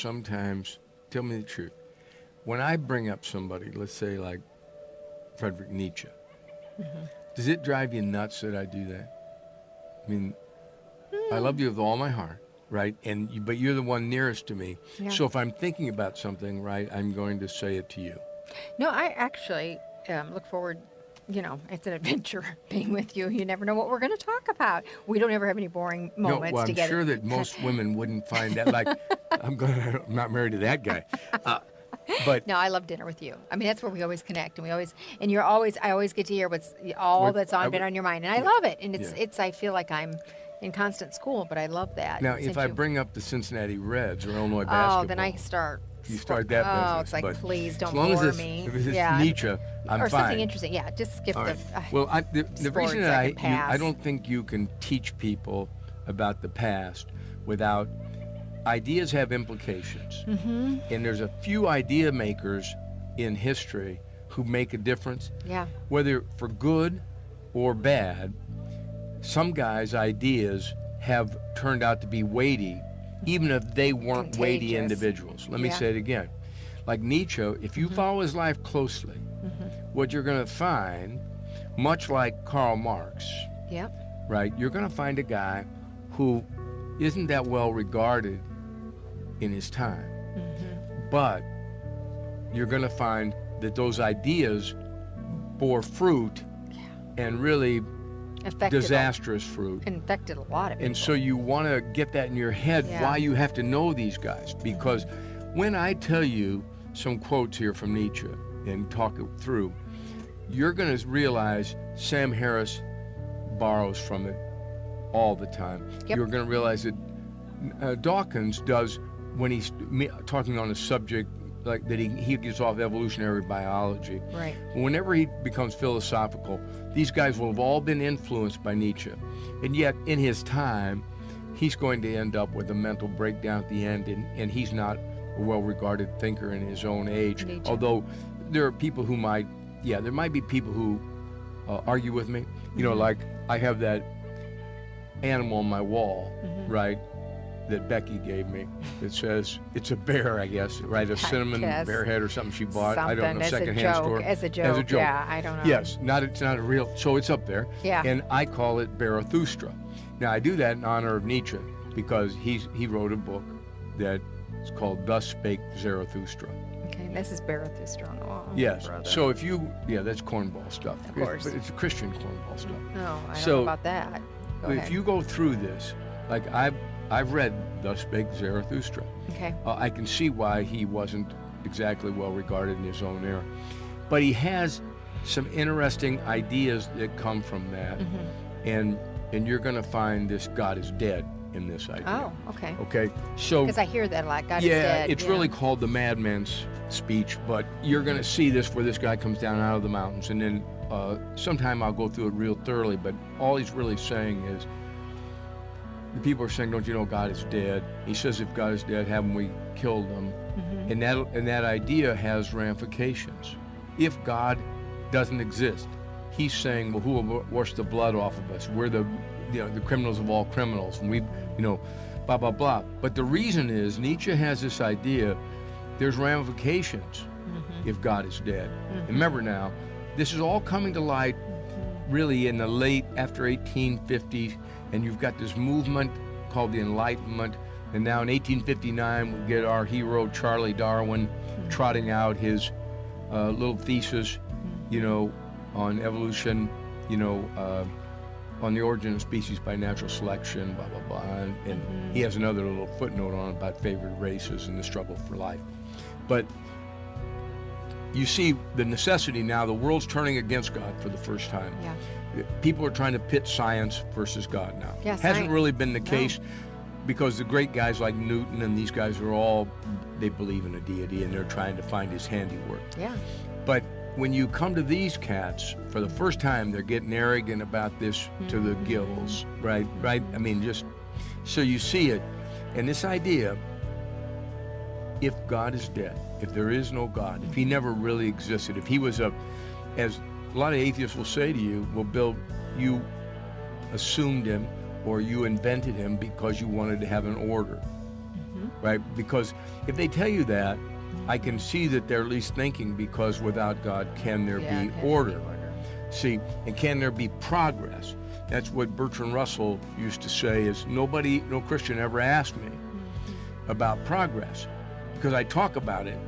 sometimes, tell me the truth, when I bring up somebody, let's say like Friedrich Nietzsche, does it drive you nuts that I do that? I mean, I love you with all my heart, right? But you're the one nearest to me. Yeah. So if I'm thinking about something, right, I'm going to say it to you. No, I actually look forward, it's an adventure being with you. You never know what we're going to talk about. We don't ever have any boring moments I'm together. sure that most women wouldn't find that like, I'm not married to that guy. But no, I love dinner with you. I mean, that's where we always connect, and I always get to hear what's been on your mind, and I love it. And I feel like I'm in constant school, but I love that. Now, if I bring up the Cincinnati Reds or Illinois basketball, then I start. You start that business. Oh, it's like, please don't bore me. If it's Nietzsche, I'm fine. Or something interesting. Yeah, just skip right. The sports reason that pass. I don't think you can teach people about the past without ideas have implications. Mm-hmm. And there's a few idea makers in history who make a difference. Yeah. Whether for good or bad, some guys' ideas have turned out to be weighty, even if they weren't weighty individuals. Let me say it again. Like Nietzsche, if you follow his life closely, what you're going to find, much like Karl Marx, right, you're going to find a guy who isn't that well regarded in his time. But you're going to find that those ideas bore fruit and really disastrous fruit. Infected a lot of people. And so you want to get that in your head why you have to know these guys. Because when I tell you some quotes here from Nietzsche and talk it through, you're going to realize Sam Harris borrows from it all the time. You're going to realize that Dawkins does when he's talking on a subject like that he gives off evolutionary biology. Right. Whenever he becomes philosophical, these guys will have all been influenced by Nietzsche. And yet, in his time, he's going to end up with a mental breakdown at the end, and he's not a well-regarded thinker in his own age. Nietzsche. Although there are people who there might be people who argue with me. You know, like I have that animal on my wall, right, that Becky gave me. It says, it's a bear, I guess, right? A cinnamon bear head or something she bought. I don't know, secondhand store. As a joke. Yeah, I don't know. Yes, it's not a real, so it's up there. Yeah. And I call it Zarathustra. Now, I do that in honor of Nietzsche because he wrote a book that is called Thus Spake Zarathustra. Okay, this is Zarathustra on the wall. Yes. Brother. So if that's cornball stuff. Of course. But it's a Christian cornball stuff. No, I don't know about that. Go ahead. If you go through this, like I've read Thus Spake Zarathustra. Okay. I can see why he wasn't exactly well regarded in his own era. But he has some interesting ideas that come from that. And you're going to find this God is dead in this idea. Oh, okay. Okay, so... Because I hear that a lot, God is dead. It's really called the madman's speech, but you're going to see this where this guy comes down out of the mountains, and then sometime I'll go through it real thoroughly, but all he's really saying is, the people are saying, don't you know God is dead? He says, if God is dead, haven't we killed him? And that idea has ramifications. If God doesn't exist, he's saying, well, who will wash the blood off of us? We're the criminals of all criminals, and we, blah, blah, blah. But the reason is, Nietzsche has this idea, there's ramifications if God is dead. And remember now, this is all coming to light really in the late, after 1850s, and you've got this movement called the Enlightenment, and now in 1859 we get our hero Charlie Darwin trotting out his little thesis, on evolution, on the origin of species by natural selection, blah, blah, blah, and he has another little footnote on about favored races and the struggle for life. But you see the necessity now, the world's turning against God for the first time. Yeah. People are trying to pit science versus God now. Yeah, hasn't really been the case because the great guys like Newton and these guys are all, they believe in a deity and they're trying to find his handiwork. Yeah. But when you come to these cats, for the first time, they're getting arrogant about this to the gills, right? Right? I mean, just, so you see it. And this idea, if God is dead, if there is no God, if he never really existed, if he was as a lot of atheists will say to you, well, Bill, you assumed him or you invented him because you wanted to have an order. right? Because if they tell you that, I can see that they're at least thinking, because without God, can there be order? See, and can there be progress? That's what Bertrand Russell used to say, is no Christian ever asked me about progress, because I talk about it,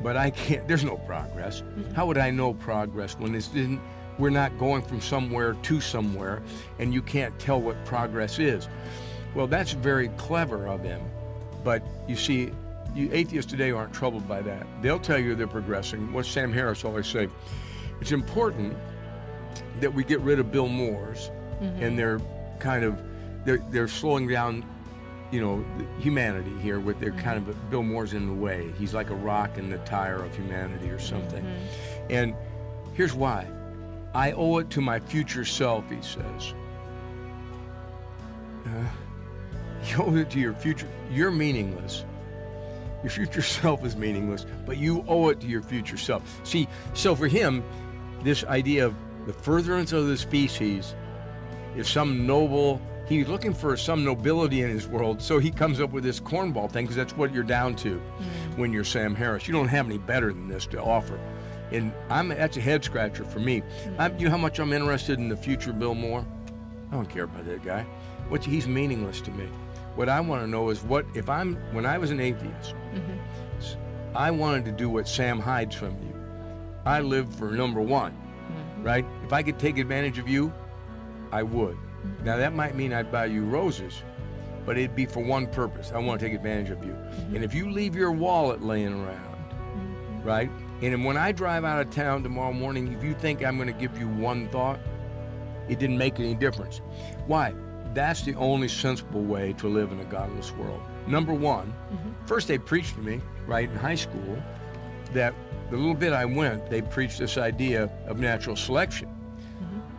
but I can't, there's no progress. How would I know progress when we're not going from somewhere to somewhere, and you can't tell what progress is? Well, that's very clever of him, but you see, you atheists today aren't troubled by that. They'll tell you they're progressing. What Sam Harris always say, it's important that we get rid of Bill Moore's, and they're kind of, they're slowing down, humanity here with their kind of, Bill Moore's in the way. He's like a rock in the tire of humanity or something. And here's why. I owe it to my future self, he says. You owe it to your future. You're meaningless. Your future self is meaningless, but you owe it to your future self. See, so for him, this idea of the furtherance of the species is some noble, he's looking for some nobility in his world, so he comes up with this cornball thing, because that's what you're down to when you're Sam Harris. You don't have any better than this to offer. And that's a head scratcher for me. You know how much I'm interested in the future Bill Moore? I don't care about that guy. He's meaningless to me. What I want to know is when I was an atheist, I wanted to do what Sam hides from you. I lived for number one, right? If I could take advantage of you, I would. Now that might mean I'd buy you roses, but it'd be for one purpose. I want to take advantage of you. And if you leave your wallet laying around, right? And when I drive out of town tomorrow morning, if you think I'm going to give you one thought, it didn't make any difference. Why? That's the only sensible way to live in a godless world. Number one, first they preached to me, right, in high school, that the little bit I went, they preached this idea of natural selection.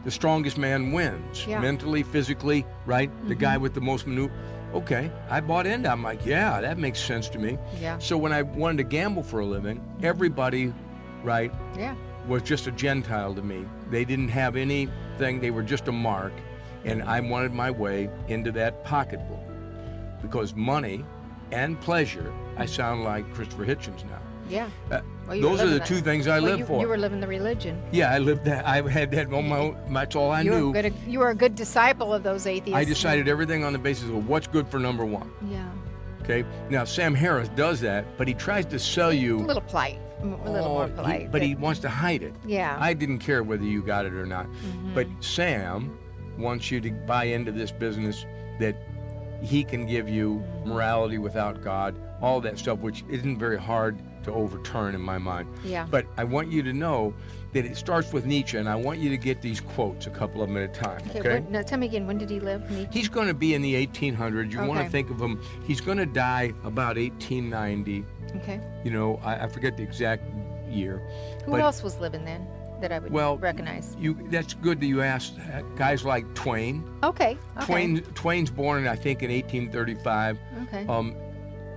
The strongest man wins, mentally, physically, right? The guy with the most minute. Okay, I bought into it. I'm like, yeah, that makes sense to me. Yeah. So when I wanted to gamble for a living, everybody, right, was just a Gentile to me. They didn't have anything. They were just a mark. And I wanted my way into that pocketbook, because money and pleasure, I sound like Christopher Hitchens now. Yeah. Those are the two things I live for. You were living the religion. Yeah, I lived that. I had that on my own. That's all I knew. You were a good disciple of those atheists. I decided everything on the basis of what's good for number one. Yeah. Okay. Now, Sam Harris does that, but he tries to sell you. A little polite. A little more polite. But he wants to hide it. Yeah. I didn't care whether you got it or not. But Sam wants you to buy into this business that he can give you morality without God, all that stuff, which isn't very hard to overturn in my mind. Yeah. But I want you to know that it starts with Nietzsche, and I want you to get these quotes, a couple of them at a time, okay? Now tell me again, when did he live, Nietzsche? He's going to be in the 1800s. You want to think of him, he's going to die about 1890. Okay. I forget the exact year. Who else was living then that I would recognize? That's good that you asked that. Guys like Twain. Okay. Twain's born, I think, in 1835. Okay.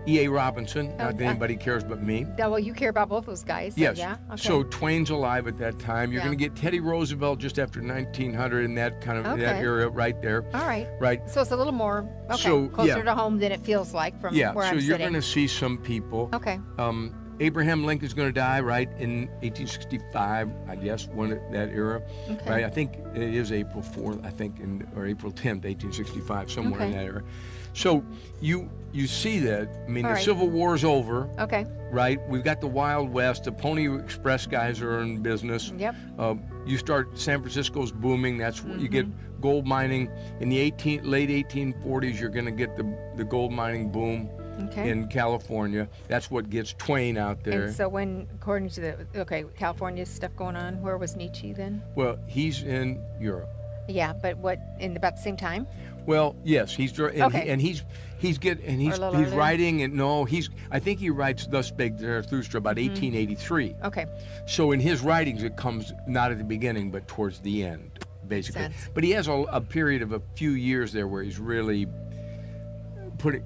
E.A. Robinson, not that anybody cares but me. Well, you care about both those guys. So yes. Yeah. Okay. So Twain's alive at that time. You're going to get Teddy Roosevelt just after 1900 in that kind of that era right there. All right. Right. So it's a little more closer to home than it feels like from where I'm sitting. So you're going to see some people. Okay. Abraham Lincoln's going to die, right, in 1865, I guess, that era. Okay. Right? I think it is April 4th, I think, or April 10th, 1865, somewhere in that era. So you see that. I mean, the Civil War's over. Okay. Right? We've got the Wild West. The Pony Express guys are in business. Yep. San Francisco's booming. That's where you get gold mining. In the late 1840s, you're going to get the gold mining boom. Okay. In California. That's what gets Twain out there. And so according to California stuff going on, where was Nietzsche then? Well, he's in Europe. Yeah, but in about the same time? Well, yes, he's writing, and I think he writes Thus Spake Zarathustra about 1883. Okay. So in his writings, it comes not at the beginning, but towards the end, basically. Sense. But he has a period of a few years there where he's really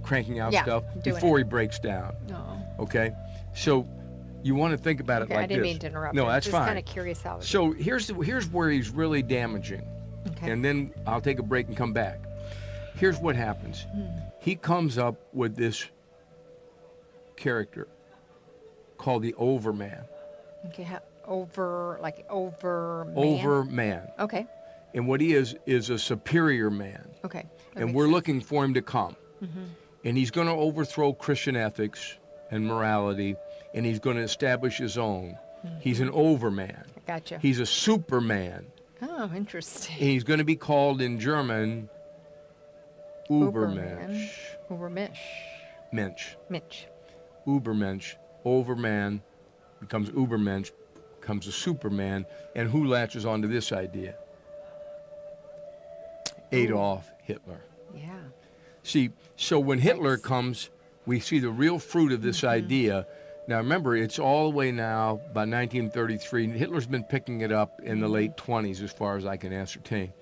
cranking out stuff before he breaks down. Oh. Okay? So you want to think about it like this. I didn't mean to interrupt. No, that's fine. Just kind of curious how. So here's where he's really damaging. Okay. And then I'll take a break and come back. Here's what happens. He comes up with this character called the Overman. Okay, overman. Overman. Okay. And what he is a superior man. Okay. And we're looking for him to come. Mm-hmm. And he's going to overthrow Christian ethics and morality, and he's going to establish his own. Mm-hmm. He's an overman. Gotcha. He's a superman. Oh, interesting. And he's going to be called in German Übermensch. Mensch. Übermensch. Overman becomes Übermensch, becomes a superman. And who latches onto this idea? Adolf Hitler. Yeah. See, so when Hitler comes, we see the real fruit of this idea. Now, remember, it's all the way now, by 1933. Hitler's been picking it up in the late 20s, as far as I can ascertain.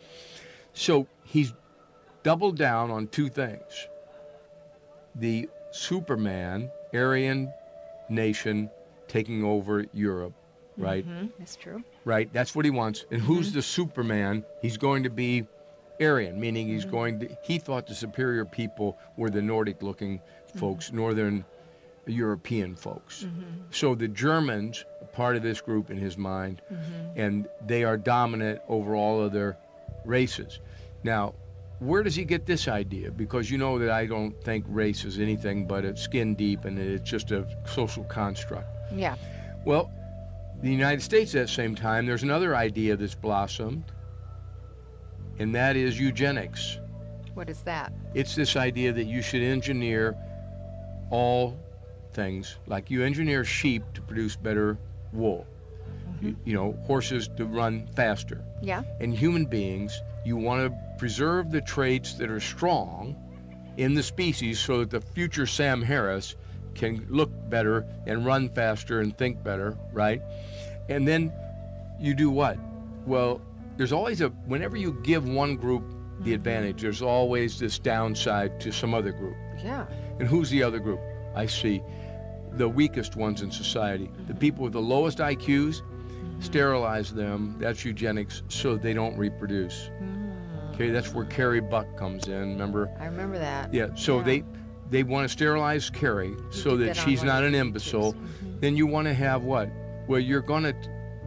So he's doubled down on two things. The Superman, Aryan nation taking over Europe, right? Mm-hmm. That's true. Right, that's what he wants. And who's the Superman? He's going to be Aryan, meaning he's going to, he thought the superior people were the Nordic-looking folks, Northern European folks. So the Germans are part of this group in his mind, and they are dominant over all other races. Now, where does he get this idea? Because you know that I don't think race is anything but it's skin deep and it's just a social construct. Yeah. Well, the United States at the same time, there's another idea that's blossomed, and that is eugenics. What is that? It's this idea that you should engineer all things, like you engineer sheep to produce better wool, you know, horses to run faster. Yeah. And human beings, you want to preserve the traits that are strong in the species so that the future Sam Harris can look better and run faster and think better, right? And then you do what? Well, there's always whenever you give one group the advantage, there's always this downside to some other group. Yeah. And who's the other group? I see the weakest ones in society. The people with the lowest IQs, sterilize them, that's eugenics, so they don't reproduce. Okay, that's where Carrie Buck comes in, remember? I remember that. Yeah, so they want to sterilize Carrie so that she's not an imbecile. Then you want to have what? Well, you're going to,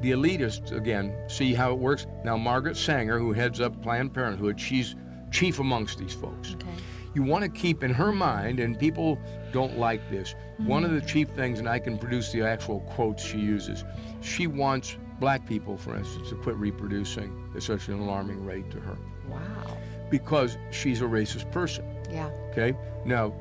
the elitists, again, see how it works. Now, Margaret Sanger, who heads up Planned Parenthood, she's chief amongst these folks. Okay. You want to keep in her mind, and people don't like this, one of the chief things, and I can produce the actual quotes she uses, she wants black people, for instance, to quit reproducing at such an alarming rate to her. Wow. Because she's a racist person. Yeah. Okay? Now,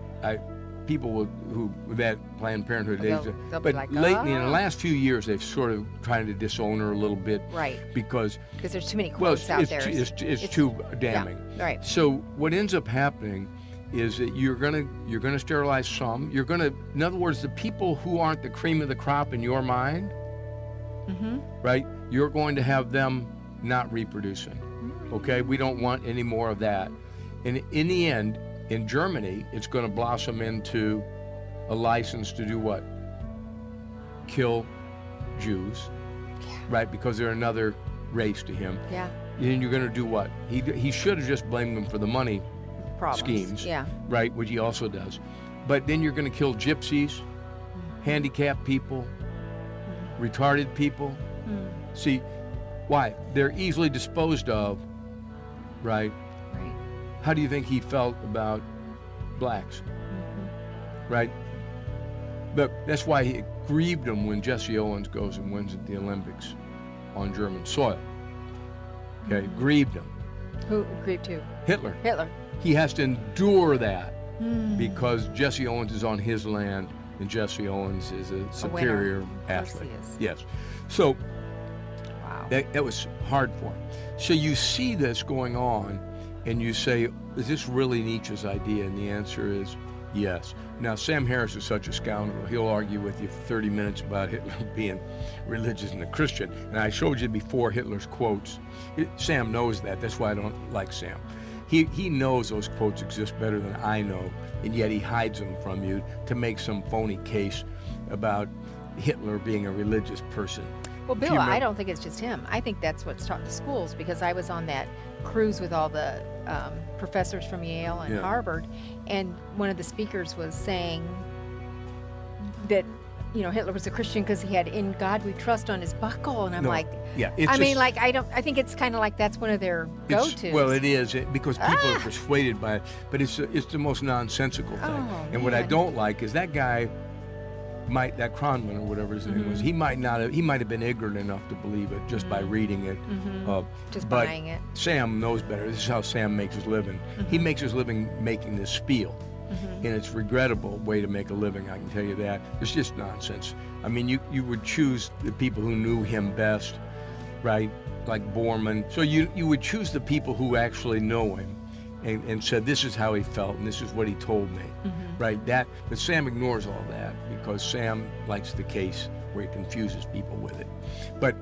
people who with that Planned Parenthood, they'll but be like, lately, in the last few years, they've sort of tried to disown her a little bit. Right. Because there's too many quotes out there. It's too damning. Yeah, right. So what ends up happening is that you're gonna sterilize some. You're gonna, in other words, the people who aren't the cream of the crop in your mind, right? You're going to have them not reproducing. Okay, we don't want any more of that. And in the end, in Germany, it's going to blossom into a license to do what? Kill Jews, right? Because they're another race to him. Yeah. And you're going to do what? He should have just blamed them for the money schemes, right, which he also does. But then you're going to kill gypsies, handicapped people, retarded people. See, why? They're easily disposed of, right? Right. How do you think he felt about blacks? Right? But that's why it grieved him when Jesse Owens goes and wins at the Olympics on German soil. Okay, grieved him. Who grieved who? Hitler. Hitler. He has to endure that because Jesse Owens is on his land and Jesse Owens is a superior athlete. Of course he is. Yes. So wow. that was hard for him. So you see this going on and you say, is this really Nietzsche's idea? And the answer is yes. Now, Sam Harris is such a scoundrel. He'll argue with you for 30 minutes about Hitler being religious and a Christian. And I showed you before Hitler's quotes. Sam knows that. That's why I don't like Sam. He knows those quotes exist better than I know, and yet he hides them from you to make some phony case about Hitler being a religious person. Well, Bill, I don't think it's just him. I think that's what's taught in the schools, because I was on that cruise with all the professors from Yale and Harvard, and one of the speakers was saying that, Hitler was a Christian because he had "In God We Trust" on his buckle, and I'm like, yeah, I think it's kind of like that's one of their go-tos. Well, it is because people are persuaded by it, but it's the most nonsensical thing. And what I don't like is that guy. That Kronman or whatever his name was, he might have been ignorant enough to believe it just by reading it, just but buying it. Sam knows better. This is how Sam makes his living. He makes his living making this spiel, and it's a regrettable way to make a living. I can tell you that. It's just nonsense. I mean, you would choose the people who knew him best, right? Like Borman. So you would choose the people who actually know him. And said, this is how he felt, and this is what he told me, right? But Sam ignores all that because Sam likes the case where he confuses people with it. But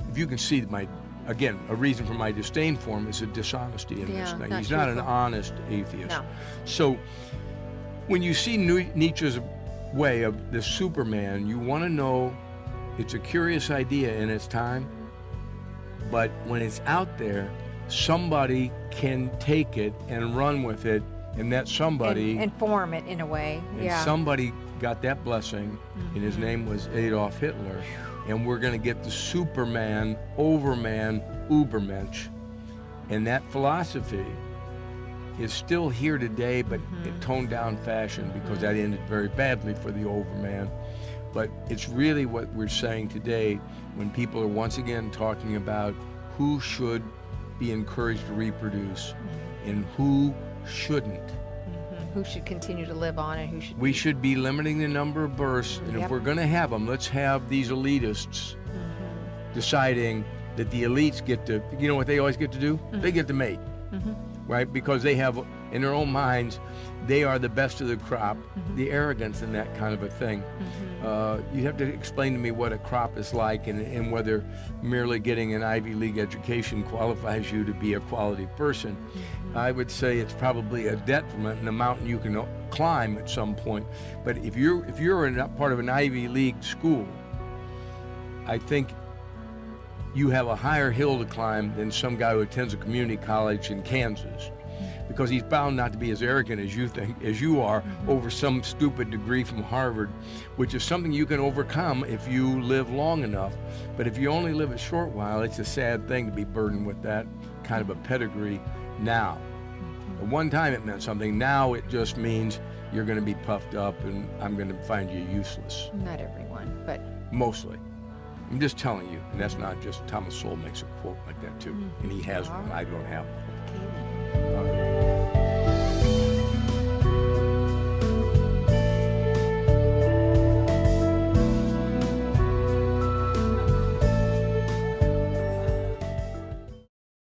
if you can see a reason for my disdain for him is a dishonesty in this thing. He's not an honest atheist. No. So when you see Nietzsche's way of the Superman, you want to know it's a curious idea in its time, but when it's out there, somebody can take it and run with it, and that somebody and form it in a way. And somebody got that blessing, and his name was Adolf Hitler, and we're going to get the Superman, Overman, Übermensch, and that philosophy is still here today, but in toned down fashion because that ended very badly for the Overman. But it's really what we're saying today when people are once again talking about who should be encouraged to reproduce and who shouldn't. Who should continue to live on and who should We should be limiting the number of births, and if we're going to have them, let's have these elitists deciding that the elites get to, you know what they always get to do? They get to mate, right? Because they have, in their own minds, they are the best of the crop, the arrogance and that kind of a thing. You have to explain to me what a crop is like and whether merely getting an Ivy League education qualifies you to be a quality person. I would say it's probably a detriment and a mountain you can climb at some point. But if you're in part of an Ivy League school, I think you have a higher hill to climb than some guy who attends a community college in Kansas, because he's bound not to be as arrogant as you are over some stupid degree from Harvard, which is something you can overcome if you live long enough. But if you only live a short while, it's a sad thing to be burdened with that kind of a pedigree now. At one time it meant something. Now it just means you're going to be puffed up and I'm going to find you useless. Not everyone, but mostly. I'm just telling you, and that's not just Thomas Sowell makes a quote like that too, and he has one. I don't have one. okay.